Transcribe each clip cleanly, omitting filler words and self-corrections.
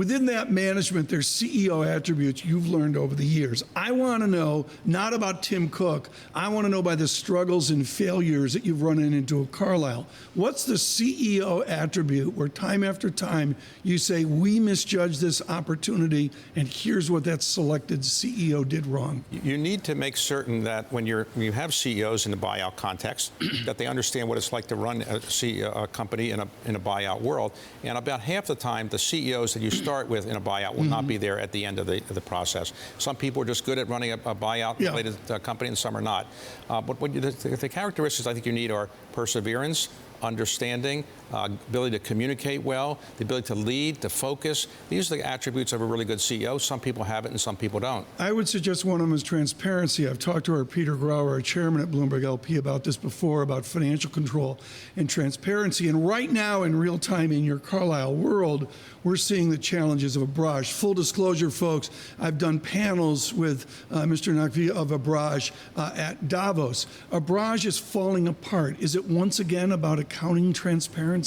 Within that management, there's CEO attributes you've learned over the years. I want to know, not about Tim Cook, I want to know by the struggles and failures that you've run into at Carlyle. What's the CEO attribute where time after time you say, we misjudged this opportunity and here's what that selected CEO did wrong? You need to make certain that when you have CEOs in the buyout context, that they understand what it's like to run a company in a buyout world. And about half the time, the CEOs that you start with in a buyout will not be there at the end of the process. Some people are just good at running a buyout-related company, and some are not. But the characteristics I think you need are perseverance, understanding, ability to communicate well, the ability to lead, to focus. These are the attributes of a really good CEO. Some people have it and some people don't. I would suggest one of them is transparency. I've talked to our Peter Grauer, our chairman at Bloomberg LP, about this before, about financial control and transparency. And right now, in real time in your Carlyle world, we're seeing the challenges of Abraj. Full disclosure, folks, I've done panels with Mr. Naqvi of Abraj at Davos. Abraj is falling apart. Is it once again about accounting transparency?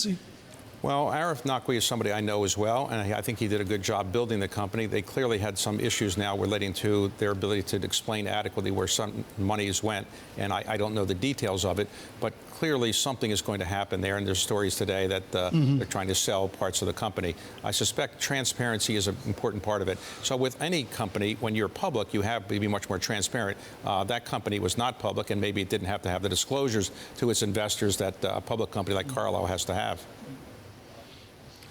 Well, Arif Naqvi is somebody I know as well, and I think he did a good job building the company. They clearly had some issues now relating to their ability to explain adequately where some monies went, and I don't know the details of it, but clearly something is going to happen there, and there's stories today that they're trying to sell parts of the company. I suspect transparency is an important part of it. So with any company, when you're public, you have to be much more transparent. That company was not public, and maybe it didn't have to have the disclosures to its investors that a public company like Carlyle has to have.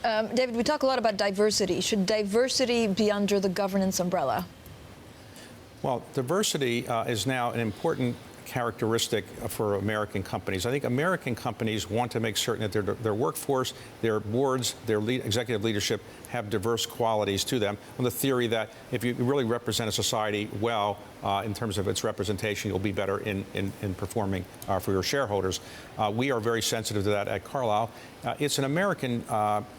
David, we talk a lot about diversity. Should diversity be under the governance umbrella? Well, diversity is now an important characteristic for American companies. I think American companies want to make certain that their workforce, their boards, their executive leadership have diverse qualities to them, on the theory that if you really represent a society well in terms of its representation, you'll be better in performing for your shareholders. We are very sensitive to that at Carlyle. It's an American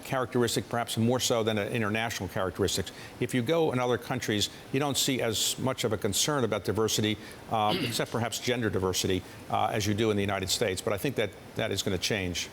characteristic, perhaps more so than an international characteristic. If you go in other countries, you don't see as much of a concern about diversity, except perhaps gender diversity, as you do in the United States. But I think that is going to change.